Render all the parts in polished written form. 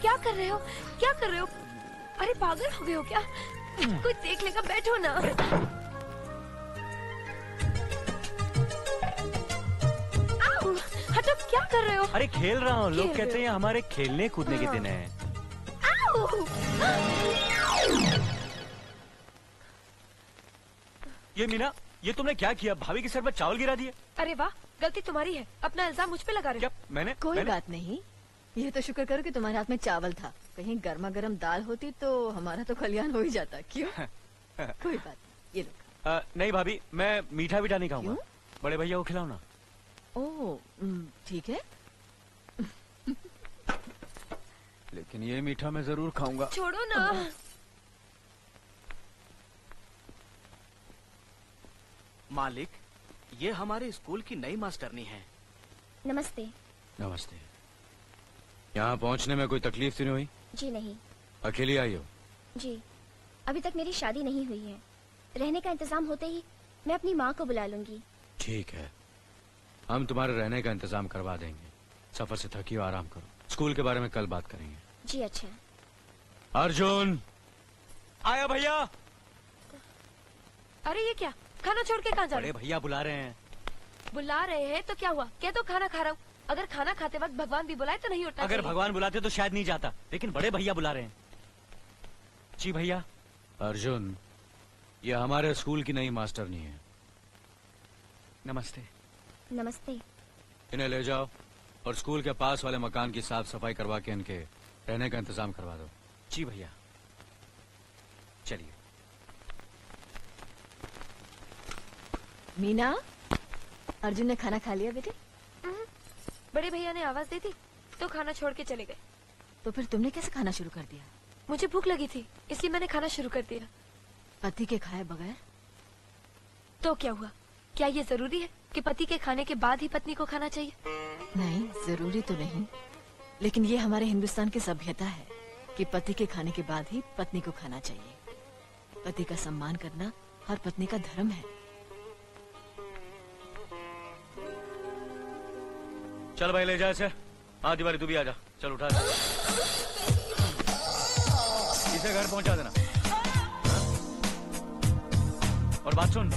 क्या कर रहे हो? क्या कर रहे हो? अरे पागल हो गए हो क्या? कोई देख लेगा, बैठो ना। आओ, हटो, क्या कर रहे हो? अरे खेल रहा हूँ। लोग कहते हैं हमारे खेलने कूदने के दिन है। आओ! ये मीना, ये तुमने क्या किया? भाभी के सर पर चावल गिरा दिए। अरे वाह, गलती तुम्हारी है। अपना इल्जाम मुझ पे लगा रहे हो। क्या मैंने? कोई बात नहीं, ये तो शुक्र करो कि तुम्हारे हाथ में चावल था। कहीं गर्मा गर्म दाल होती तो हमारा तो कल्याण हो ही जाता। क्यों? कोई बात नहीं, ये लो। नहीं भाभी, मैं मीठा वीठा नहीं खाऊंगा। बड़े भैया को खिलाओ ना। ओह, ठीक है। लेकिन ये मीठा मैं जरूर खाऊंगा। छोड़ो ना। मालिक, ये हमारे स्कूल की नई मास्टरनी है। नमस्ते। नमस्ते। यहाँ पहुँचने में कोई तकलीफ तो नहीं हुई? जी नहीं। अकेली आई हो? जी, अभी तक मेरी शादी नहीं हुई है। रहने का इंतजाम होते ही मैं अपनी माँ को बुला लूंगी। ठीक है, हम तुम्हारे रहने का इंतजाम करवा देंगे। सफर से थकी हो, आराम करो। स्कूल के बारे में कल बात करेंगे। जी अच्छा। अर्जुन आया भैया। अरे ये क्या? खाना छोड़ के कहाँ जा रहे बड़े भैया बुला रहे हैं। हो? बुला रहे हैं तो क्या हुआ? क्या तो खाना खा रहा हूँ। अगर खाना खाते वक्त भगवान भी बुलाए तो नहीं उठना अगर चाहिए। भगवान बुलाते तो शायद नहीं जाता, लेकिन बड़े भैया बुला रहे हैं। जी भैया। अर्जुन, ये हमारे स्कूल की नई मास्टरनी है। नमस्ते। नमस्ते। इन्हें ले जाओ और स्कूल के पास वाले मकान की साफ सफाई करवा के इनके रहने का इंतजाम करवा दो। जी भैया। चलिए। मीना, अर्जुन ने खाना खा लिया बेटे? बड़े भैया ने आवाज दी थी तो खाना छोड़ के चले गए। तो फिर तुमने कैसे खाना शुरू कर दिया? मुझे भूख लगी थी, इसलिए मैंने खाना शुरू कर दिया। पति के खाए बगैर? तो क्या हुआ? क्या ये जरूरी है कि पति के खाने के बाद ही पत्नी को खाना चाहिए? नहीं, जरूरी तो नहीं, लेकिन ये हमारे हिंदुस्तान की सभ्यता है कि पति के खाने के बाद ही पत्नी को खाना चाहिए। पति का सम्मान करना हर पत्नी का धर्म है। चल भाई, ले जा इसे। हाँ तिवारी, तू भी आजा। चल उठा दे। इसे घर पहुंचा देना। और बात सुन,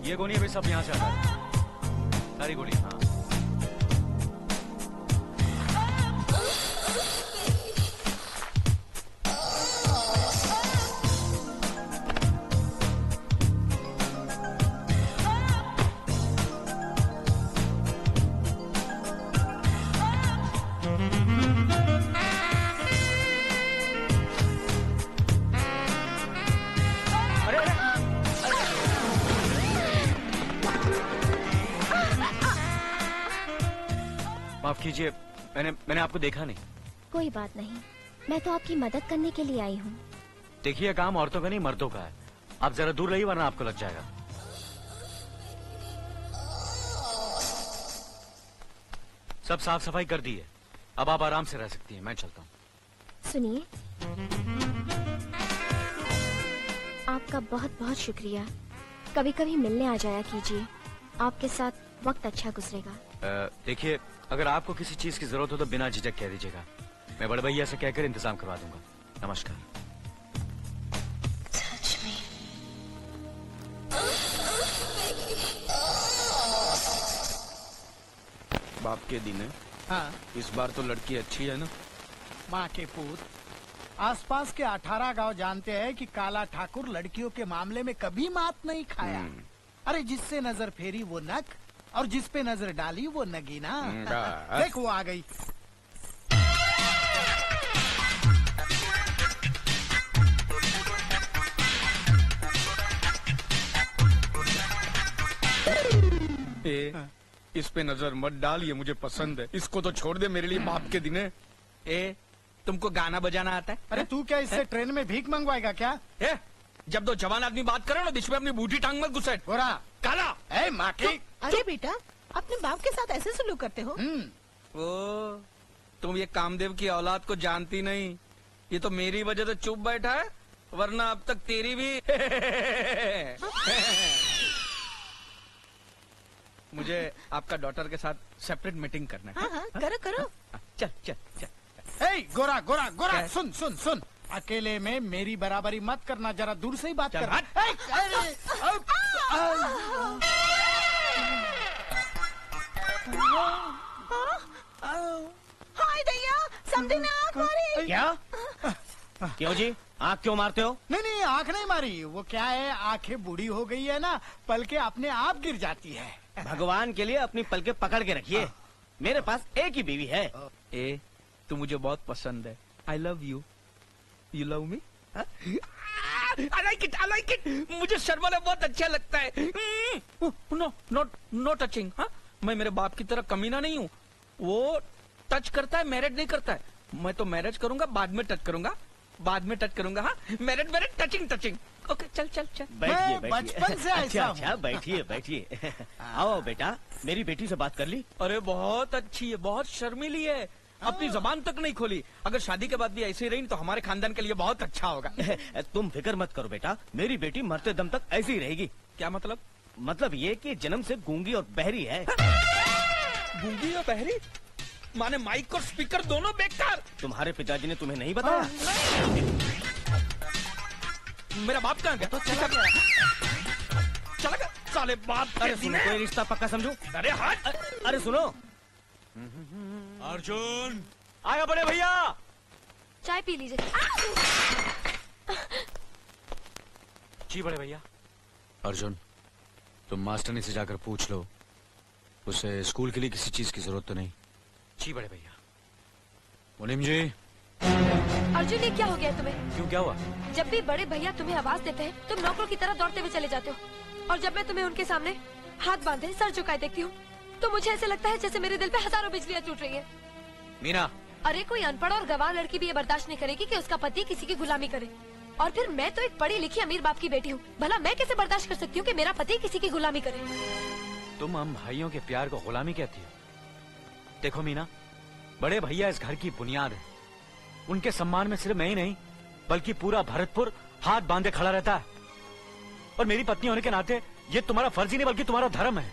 ये गोनी अभी सब यहाँ से हटा दे। सारी गोनी। हाँ। माफ कीजिए, मैंने आपको देखा नहीं। कोई बात नहीं, मैं तो आपकी मदद करने के लिए आई हूँ। देखिए, काम औरतों का नहीं मर्दों का है। आप जरा दूर रहिए वरना आपको लग जाएगा। सब साफ सफाई कर दी है, अब आप आराम से रह सकती हैं। मैं चलता हूँ। सुनिए, आपका बहुत बहुत शुक्रिया। कभी कभी मिलने आ जाया कीजिए, आपके साथ वक्त अच्छा गुजरेगा। देखिए, अगर आपको किसी चीज की जरूरत हो तो बिना झिझक कह दीजिएगा। मैं बड़े भैया से कहकर इंतजाम करवा दूंगा। नमस्कार। सच में? बाप के दिन है। हाँ, इस बार तो लड़की अच्छी है ना? माँ के पूत, आसपास के 18 गांव जानते हैं कि काला ठाकुर लड़कियों के मामले में कभी मात नहीं खाया। अरे जिससे नजर फेरी वो नक, और जिस पे नजर डाली वो नगीना। देख वो आ गई। इस पे नजर मत डाल, ये मुझे पसंद है। इसको तो छोड़ दे, मेरे लिए बाप के दिन है। तुमको गाना बजाना आता है? अरे तू क्या इससे ट्रेन में भीख मंगवाएगा क्या? जब दो जवान आदमी बात करे ना, बीच में अपनी बूढ़ी टांग मत घुसेड़। गोरा काला। ए माँ की। अरे बेटा, अपने बाप के साथ ऐसे सलूक करते हो? ओ, तुम ये कामदेव की औलाद को जानती नहीं। ये तो मेरी वजह से चुप बैठा है, वरना अब तक तेरी भी। मुझे आपका डॉटर के साथ सेपरेट मीटिंग करना है। हाँ हाँ, करो करो। चल चल चल। ए गोरा गोरा गोरा, क्या? सुन सुन सुन, अकेले में मेरी बराबरी मत करना, जरा दूर से ही बात चल, कर। हट। ए, अरे, हाय दैया, समझे ना आँख मारी। क्या? क्यों जी, आँख क्यों मारते हो? नहीं नहीं, आंख नहीं मारी, वो क्या है, आंखें बूढ़ी हो गई है ना, पलके अपने आप गिर जाती है। भगवान के लिए अपनी पलके पकड़ के रखिए। मेरे पास एक ही बीवी है। ए, तू मुझे बहुत पसंद है। I love you. You love me? I like it, I like it. मुझे शर्माना बहुत अच्छा लगता है। No, no touching. हाँ, मैं मेरे बाप की तरह कमीना नहीं हूँ। वो टच करता है, मैरिज नहीं करता है। मैं तो मैरिज करूंगा, बाद में टच करूंगा, बाद में टच करूंगा। हाँ, marriage marriage, touching touching. Okay, चल चल चल। बैठिए मैं बैठिए। बचपन से ऐसा अच्छा हूँ। अच्छा, बैठिए बैठिए। आओ बेटा, मेरी बेटी से बात कर ली? अरे बहुत अच्छी है, बहुत शर्मीली है, अपनी जबान तक नहीं खोली। अगर शादी के बाद भी ऐसे ही रही तो हमारे खानदान के लिए बहुत अच्छा होगा। तुम फिक्र मत करो बेटा, मेरी बेटी मरते दम तक ऐसी ही रहेगी। क्या मतलब? मतलब ये कि जन्म से गूंगी और बहरी है। गूंगी और बहरी? माने माइक और स्पीकर दोनों बेकार। तुम्हारे पिताजी ने तुम्हें नहीं बताया? मेरा बाप कहाँ गया? चला गया साले बाप। अरे सुनो, कोई रिश्ता पक्का समझो। अरे हट। अरे सुनो, अर्जुन आया बड़े भैया। चाय पी लीजिए। जी बड़े भैया। अर्जुन, तुम मास्टरनी से जाकर पूछ लो, उसे स्कूल के लिए किसी चीज की जरूरत तो नहीं। जी बड़े भैया। मुनीम जी। अर्जुन, ये क्या हो गया है तुम्हें? क्यों, क्या हुआ? जब भी बड़े भैया तुम्हें आवाज देते हैं तुम नौकरों की तरह दौड़ते हुए चले जाते हो, और जब मैं तुम्हें उनके सामने हाथ बांधे सर झुकाए देखती हूँ तो मुझे ऐसे लगता है जैसे मेरे दिल पे हजारों बिजलियाँ टूट रही है। मीना। अरे कोई अनपढ़ और गवार लड़की भी ये बर्दाश्त नहीं करेगी कि उसका पति किसी की गुलामी करे, और फिर मैं तो एक पढ़ी लिखी अमीर बाप की बेटी हूँ, भला मैं कैसे बर्दाश्त कर सकती हूँ कि मेरा पति किसी की गुलामी करे। तुम हम भाइयों के प्यार को गुलामी कहती हो? देखो मीना, बड़े भैया इस घर की बुनियाद है। उनके सम्मान में सिर्फ मैं ही नहीं बल्कि पूरा भरतपुर हाथ बांधे खड़ा रहता है। और मेरी पत्नी होने के नाते ये तुम्हारा फर्ज ही नहीं बल्कि तुम्हारा धर्म है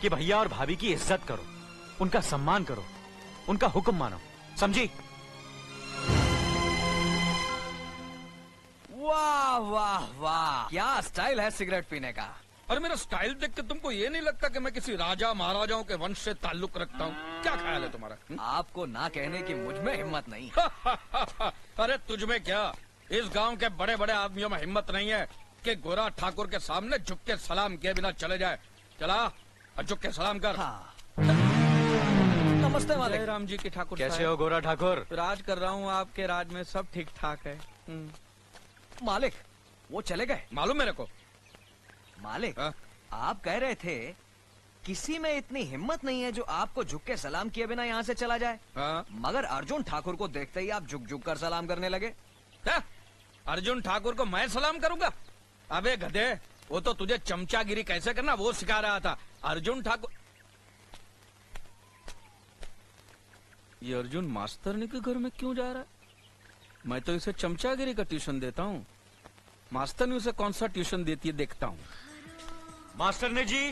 कि भैया और भाभी की इज्जत करो, उनका सम्मान करो, उनका हुक्म मानो, समझी? वाह वाह वाह, क्या स्टाइल है सिगरेट पीने का। और मेरा स्टाइल देख के तुमको ये नहीं लगता कि मैं किसी राजा महाराजाओं के वंश से ताल्लुक रखता हूँ? क्या ख्याल है तुम्हारा? आपको ना कहने की मुझ में हिम्मत नहीं। अरे तुझ में क्या, इस गांव के बड़े बड़े आदमियों में हिम्मत नहीं है कि गोरा ठाकुर के सामने झुक के सलाम किए बिना चले जाए। चला और झुक के सलाम कर। हाँ। नमस्ते मालिक। जय राम जी की ठाकुर कैसे साहब। हो गोरा ठाकुर? राज कर रहा हूँ, आपके राज में सब ठीक ठाक है। मालिक, वो चले गए। मालूम मेरे को। मालिक, हाँ? आप कह रहे थे किसी में इतनी हिम्मत नहीं है जो आपको झुक के सलाम किए बिना यहाँ से चला जाए। हाँ? मगर अर्जुन ठाकुर को देखते ही आप झुक झुक कर सलाम करने लगे। क्या? अर्जुन ठाकुर को मैं सलाम करूंगा? अबे गधे, वो तो तुझे चमचागिरी कैसे करना वो सिखा रहा था। अर्जुन ठाकुर। ये अर्जुन मास्टरनी के घर में क्यों जा रहा है? मैं तो इसे चमचागिरी का ट्यूशन देता हूँ, मास्टरनी उसे कौन सा ट्यूशन देती है देखता हूँ। मास्टरनी जी,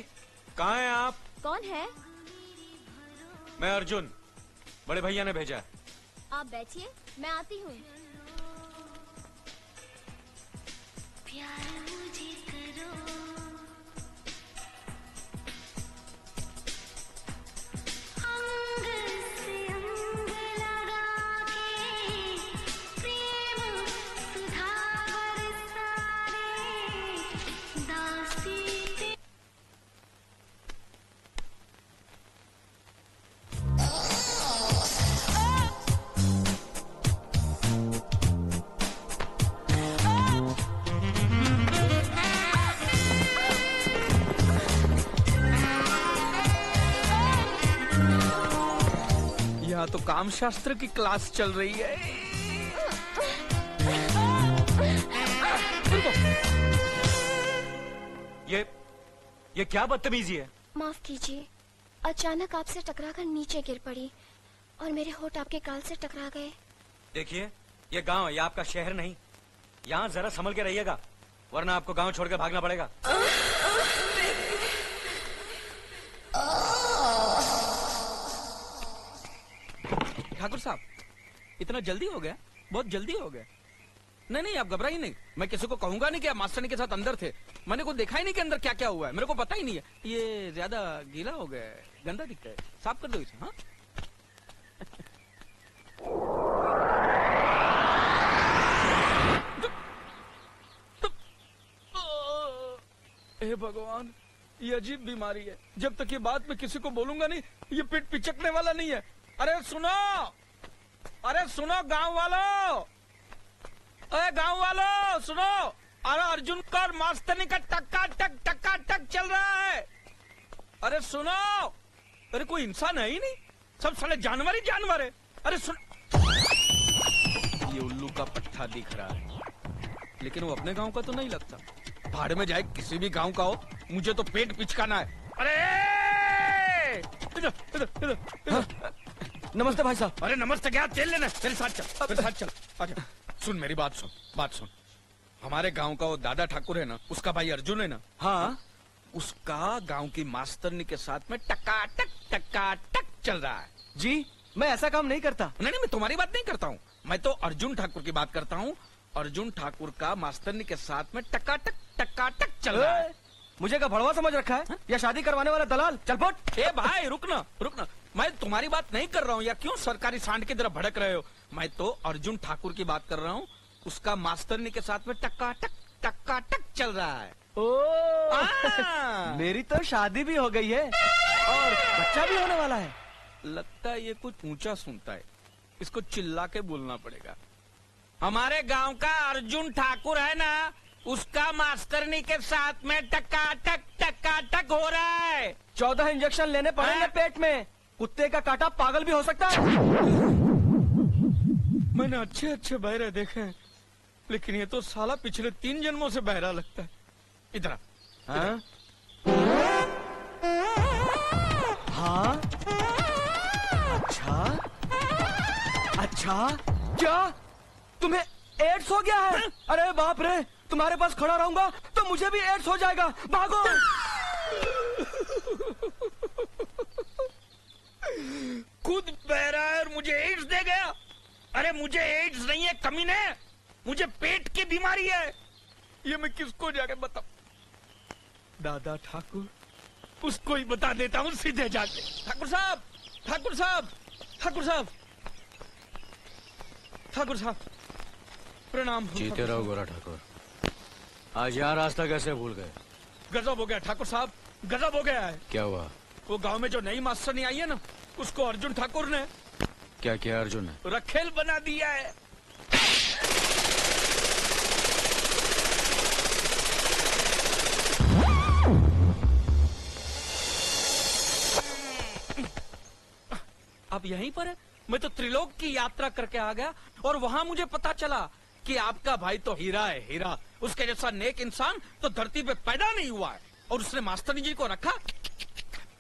कहाँ हैं आप? कौन है? मैं अर्जुन, बड़े भैया ने भेजा है। आप बैठिए, मैं आती हूँ। यहाँ तो काम शास्त्र की क्लास चल रही है। ये क्या बदतमीजी है? माफ कीजिए, अचानक आपसे टकराकर नीचे गिर पड़ी और मेरे होठ आपके गाल से टकरा गए। देखिए, ये गांव है, ये आपका शहर नहीं। यहाँ जरा संभल के रहिएगा वरना आपको गांव छोड़कर भागना पड़ेगा। ठाकुर साहब, इतना जल्दी हो गया? बहुत जल्दी हो गया। नहीं नहीं, आप घबराइए नहीं। मैं किसी को कहूंगा नहीं कि आप मास्टरनी के साथ अंदर थे। मैंने को देखा ही नहीं कि अंदर क्या क्या हुआ है। मेरे को पता ही नहीं है। ये ज्यादा गीला हो गया है, गंदा दिखता है। साफ कर दो इसे। हाँ हे भगवान, ये अजीब बीमारी है। जब तक ये बात मैं किसी को बोलूंगा नहीं, ये पेट पिचकने वाला नहीं है। अरे सुनो, अरे सुनो गांव वालों, अरे गांव वालों सुनो। अरे अर्जुन का और मास्टरनी का टक्का टक चल रहा है। अरे सुनो, अरे कोई इंसान है ही नहीं, सब साले जानवर ही जानवर है। अरे सुन, ये उल्लू का पट्टा दिख रहा है, लेकिन वो अपने गांव का तो नहीं लगता। भाड़ में जाए किसी भी गांव का हो, मुझे तो पेट पिचकाना है। अरे इधर इधर इधर। नमस्ते भाई साहब। अरे नमस्ते क्या, तेल लेना मेरे साथ चल, मेरे साथ चल। आजा, सुन मेरी बात सुन, बात सुन। हमारे गांव का वो दादा ठाकुर है ना, उसका भाई अर्जुन है ना। हाँ, उसका गांव की मास्टरनी के साथ में टकाटक चल रहा है। जी मैं ऐसा काम नहीं करता। नहीं, मैं तुम्हारी बात नहीं करता हूँ। मैं तो अर्जुन ठाकुर की बात करता हूँ। अर्जुन ठाकुर का मास्टरनी के साथ में टकाटक चल रहा है। मुझे क्या भड़वा समझ रखा है? या शादी करवाने वाला दलाल? चल फुट। ए भाई रुकना रुकना, मैं तुम्हारी बात नहीं कर रहा हूँ यार। क्यों सरकारी सांड की तरह भड़क रहे हो? मैं तो अर्जुन ठाकुर की बात कर रहा हूँ। उसका मास्टरनी के साथ में टकाटक चल रहा है। ओ, मेरी तो शादी भी हो गई है और बच्चा भी होने वाला है। लगता है ये कुछ ऊंचा सुनता है, इसको चिल्ला के बोलना पड़ेगा। हमारे गांव का अर्जुन ठाकुर है ना, उसका मास्टरनी के साथ में टकाटक हो रहा है। 14 इंजेक्शन लेने पड़ेंगे पेट में। कुत्ते का काटा पागल भी हो सकता है। मैंने अच्छे अच्छे बहरे देखे हैं, लेकिन ये तो साला पिछले 3 जन्मों से बहरा लगता है। इधर हाँ? हाँ? अच्छा क्या तुम्हें एड्स हो गया है? अरे बाप रे, तुम्हारे पास खड़ा रहूंगा तो मुझे भी एड्स हो जाएगा। भागो। खुद बहरा है और मुझे एड्स दे गया। अरे मुझे एड्स नहीं है कमीने, मुझे पेट की बीमारी है। ये मैं किसको जाके बताऊं? दादा ठाकुर, उसको ही बता देता हूँ सीधे जाके। ठाकुर साहब, ठाकुर साहब, ठाकुर साहब, ठाकुर साहब, प्रणाम। जीते रहो गोरा ठाकुर। आज यहाँ रास्ता कैसे भूल गए? गजब हो गया ठाकुर साहब, गजब हो गया है। क्या हुआ? वो गांव में जो नई मास्टरनी आई है ना, उसको अर्जुन ठाकुर ने क्या किया? अर्जुन ने रखेल बना दिया है। अब यहीं पर है। मैं तो त्रिलोक की यात्रा करके आ गया और वहां मुझे पता चला कि आपका भाई तो हीरा है, हीरा। उसके जैसा नेक इंसान तो धरती पे पैदा नहीं हुआ है। और उसने मास्टरनी जी को रखा,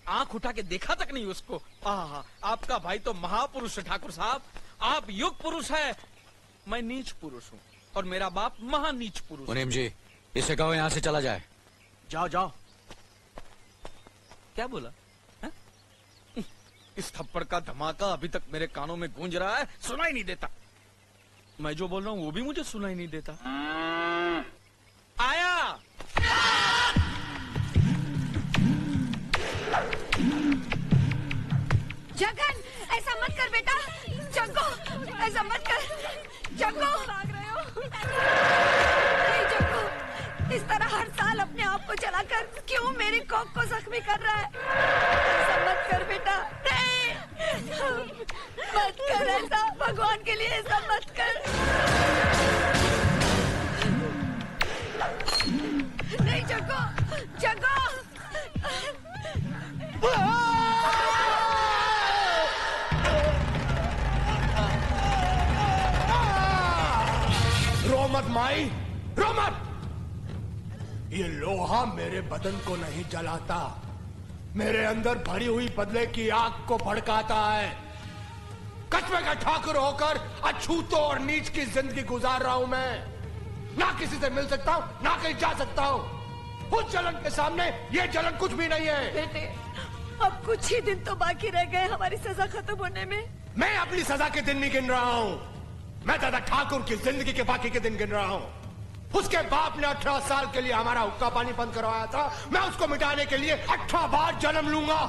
आंख उठा के देखा तक नहीं उसको। आपका भाई तो महापुरुष है ठाकुर साहब। आप युग पुरुष है, मैं नीच पुरुष हूँ और मेरा बाप महानीच पुरुष। मुनीम जी, इसे कहो यहाँ से चला जाए। जाओ जाओ। क्या बोला? इस थप्पड़ का धमाका अभी तक मेरे कानों में गूंज रहा है, सुनाई नहीं देता। मैं जो बोल रहा हूँ वो भी मुझे सुनाई नहीं देता। आया। जगन, ऐसा मत कर बेटा। जग्गू, ऐसा मत कर। जग्गू, भाग रहे हो? नहीं जग्गू, इस तरह हर साल अपने आप को जलाकर क्यों मेरी कोख को जख्मी कर रहा है? ऐसा मत कर बेटा, नहीं, मत कर ऐसा। भगवान के लिए ऐसा मत कर। नहीं जग्गू, जग्गू। रो मत माई, रो मत। ये लोहा मेरे बदन को नहीं जलाता, मेरे अंदर भरी हुई बदले की आग को भड़काता है। कस्बे का ठाकुर होकर अछूतों और नीच की जिंदगी गुजार रहा हूं मैं। ना किसी से मिल सकता हूं, ना कहीं जा सकता हूं। उस जलन के सामने ये जलन कुछ भी नहीं है। बेटे, अब कुछ ही दिन तो बाकी रह गए हमारी सजा खत्म होने में। मैं अपनी सजा के दिन नहीं गिन रहा हूं, मैं दादा ठाकुर की जिंदगी के बाकी के दिन गिन रहा हूं। उसके बाप ने 18 साल के लिए हमारा हुक्का पानी बंद करवाया था, मैं उसको मिटाने के लिए 18 बार जन्म लूंगा।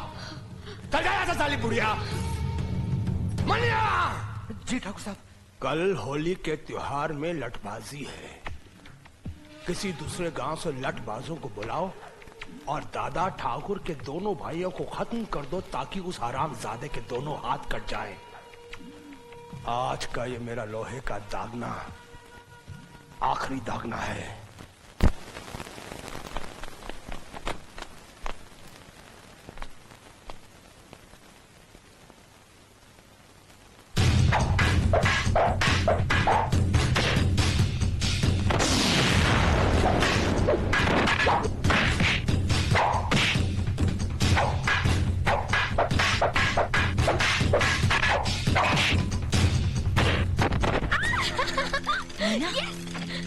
चल जाया था साली बुढ़िया। मनिया! जी ठाकुर साहब। कल होली के त्योहार में लठबाजी है, किसी दूसरे गांव से लठबाजों को बुलाओ और दादा ठाकुर के दोनों भाइयों को खत्म कर दो ताकि उस हरामजादे के दोनों हाथ कट जाएं। आज का ये मेरा लोहे का दागना आखिरी दागना है।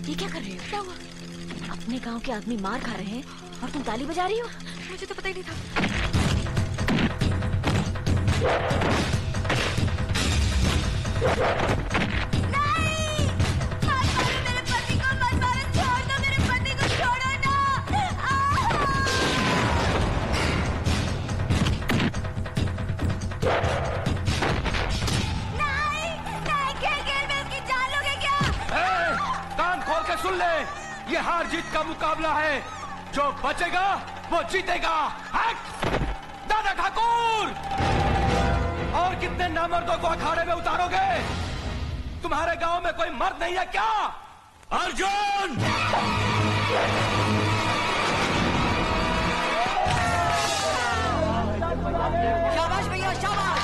ये क्या कर रही हो? अपने गांव के आदमी मार खा रहे हैं और तुम ताली बजा रही हो? मुझे तो पता ही नहीं था। नहीं! मेरे पति को मत मारो, छोड़ दो मेरे पति को, छोड़ो ना। नहीं, नहीं, खेल में उसकी जान लोगे क्या? कान खोल के सुन ले, ये हार जीत का मुकाबला है, जो बचेगा वो जीतेगा। हट! दादा ठाकुर! और कितने नामर्दों को अखाड़े में उतारोगे? तुम्हारे गांव में कोई मर्द नहीं है क्या? अर्जुन! शाबाश भैया, शाबाश।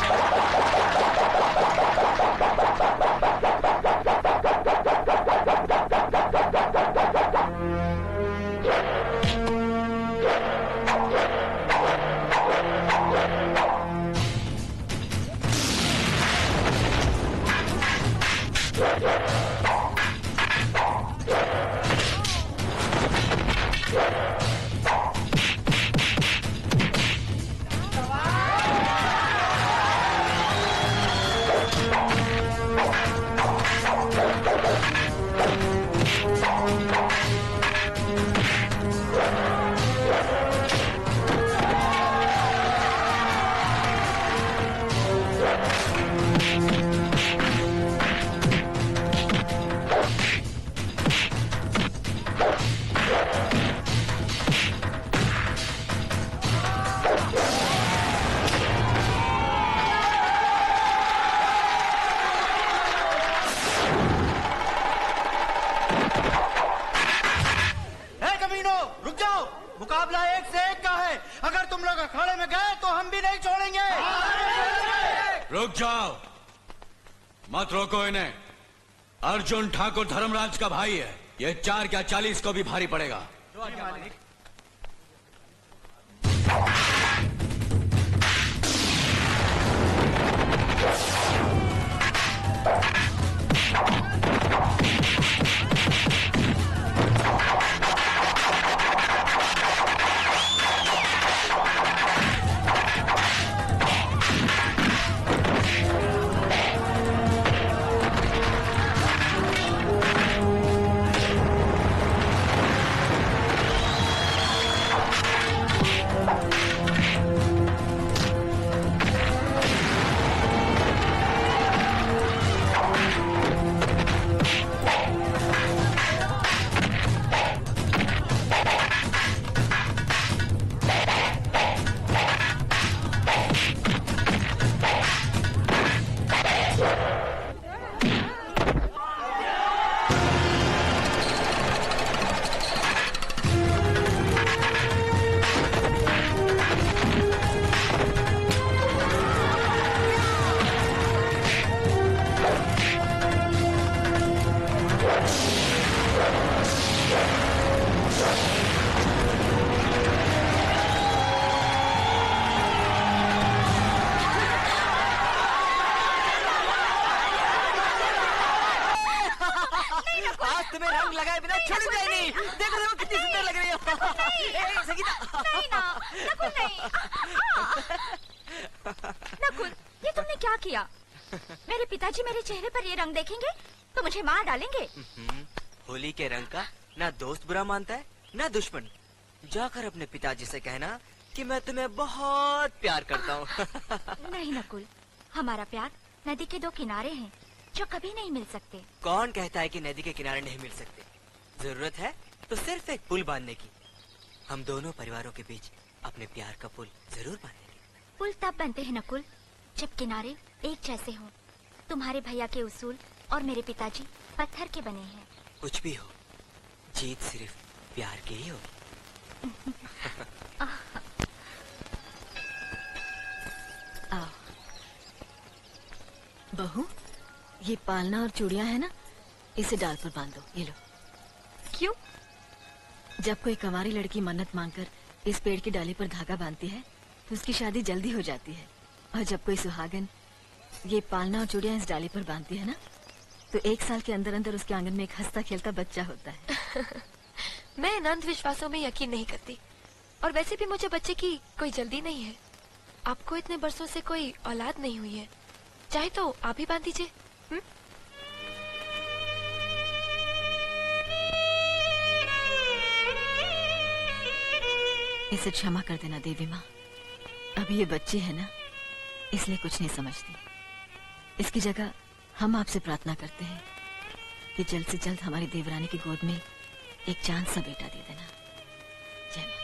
मुकाबला एक से एक का है, अगर तुम लोग अखाड़े में गए तो हम भी नहीं छोड़ेंगे। रुक जाओ, मत रोको इन्हें। अर्जुन ठाकुर धर्मराज का भाई है, ये 4 क्या 40 को भी भारी पड़ेगा। तुम्हें रंग लगाए बिना छोड़ूंगा नहीं। देखो देखो कितनी सुंदर लग रही हो। नहीं ना, नकुल नहीं। नकुल, ये तुमने क्या किया? पिताजी मेरे चेहरे पर ये रंग देखेंगे तो मुझे मार डालेंगे। होली के रंग का ना दोस्त बुरा मानता है ना दुश्मन। जाकर अपने पिताजी से कहना कि मैं तुम्हें बहुत प्यार करता हूँ। नहीं नकुल, हमारा प्यार नदी के दो किनारे हैं जो कभी नहीं मिल सकते। कौन कहता है कि नदी के किनारे नहीं मिल सकते? जरूरत है तो सिर्फ एक पुल बांधने की। हम दोनों परिवारों के बीच अपने प्यार का पुल जरूर बांधेंगे। पुल तब बनते हैं नकुल जब किनारे एक जैसे हों। तुम्हारे भैया के उसूल और मेरे पिताजी पत्थर के बने हैं। कुछ भी हो, जीत सिर्फ प्यार की ही होगी। आओ बहू, ये पालना और चूड़ियां है ना, इसे डाल पर बांध दो। ये लो। क्यों? जब कोई कंवारी लड़की मन्नत मांगकर इस पेड़ की डाली पर धागा बांधती है तो उसकी शादी जल्दी हो जाती है। और जब कोई सुहागन ये पालना और चूड़ियां इस डाली पर बांधती है ना, तो 1 साल के अंदर अंदर उसके आंगन में एक हंसता खेलता बच्चा होता है। मैं इन अंधविश्वासों में यकीन नहीं करती, और वैसे भी मुझे बच्चे की कोई जल्दी नहीं है। आपको इतने बरसों से कोई औलाद नहीं हुई है, चाहे तो आप ही बांध दीजिए। इसे क्षमा कर देना देवी माँ, अभी ये बच्ची है ना, इसलिए कुछ नहीं समझती। इसकी जगह हम आपसे प्रार्थना करते हैं कि जल्द से जल्द हमारी देवरानी की गोद में एक चांद सा बेटा दे देना। जय माता।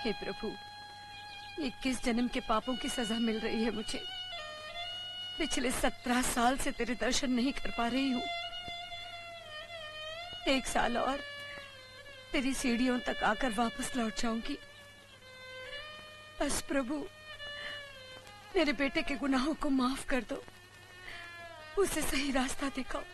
हे प्रभु, ये किस जन्म के पापों की सजा मिल रही है मुझे। पिछले 17 साल से तेरे दर्शन नहीं कर पा रही हूँ। 1 साल और तेरी सीढ़ियों तक आकर वापस लौट जाऊंगी। बस प्रभु, मेरे बेटे के गुनाहों को माफ कर दो, उसे सही रास्ता दिखाओ।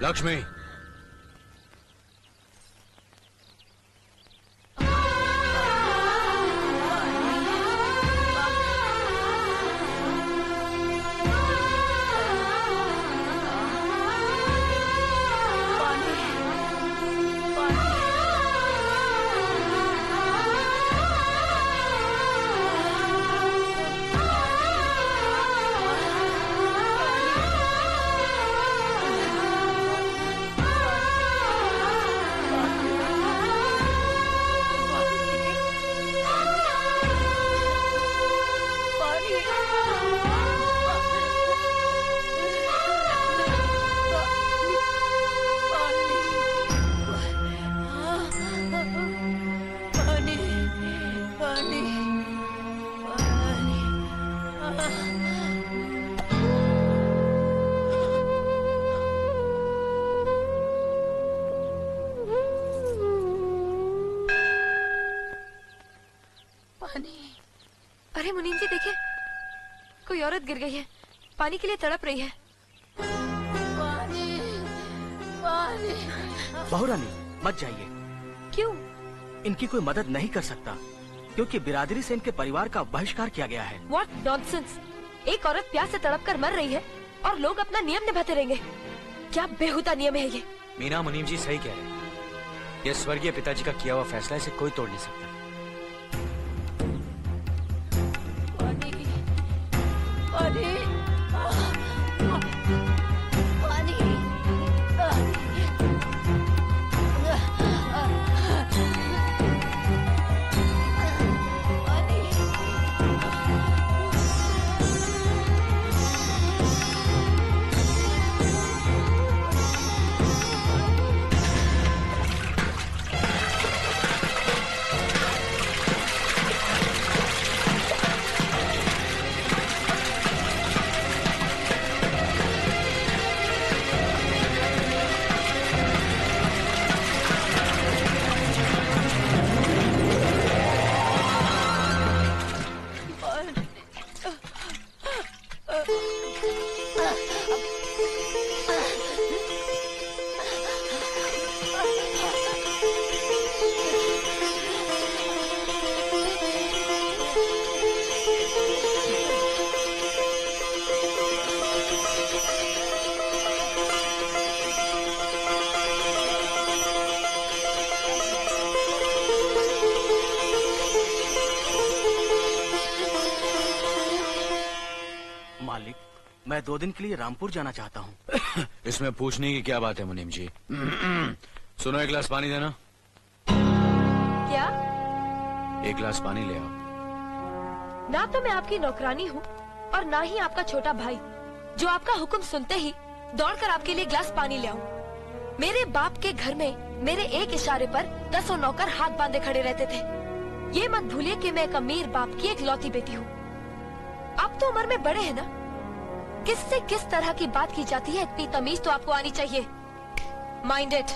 लक्ष्मी, अरे मुनीम जी देखिए, कोई औरत गिर गई है, पानी के लिए तड़प रही है। बहुरानी मत जाइए। क्यों? इनकी कोई मदद नहीं कर सकता क्योंकि बिरादरी से इनके परिवार का बहिष्कार किया गया है। What nonsense! एक औरत प्यास से तड़प कर मर रही है और लोग अपना नियम निभाते रहेंगे। क्या बेहुदा नियम है ये। मीना, मुनीम जी सही कह रहे हैं। ये स्वर्गीय पिताजी का किया हुआ फैसला, इसे कोई तोड़ नहीं सकता। मैं 2 दिन के लिए रामपुर जाना चाहता हूँ। इसमें पूछने की क्या बात है मुनीम जी? सुनो, 1 गिलास पानी देना। क्या? 1 गिलास पानी ले आओ। ना तो मैं आपकी नौकरानी हूँ और ना ही आपका छोटा भाई जो आपका हुक्म सुनते ही दौड़कर आपके लिए गिलास पानी ले आऊं। मेरे बाप के घर में मेरे एक इशारे पर 10 नौकर हाथ बांधे खड़े रहते थे। ये मत भूलिए कि मैं एक अमीर बाप की इकलौती बेटी हूँ। आप तो उम्र में बड़े हैं ना, किससे किस तरह की बात की जाती है इतनी तमीज तो आपको आनी चाहिए। Mind it.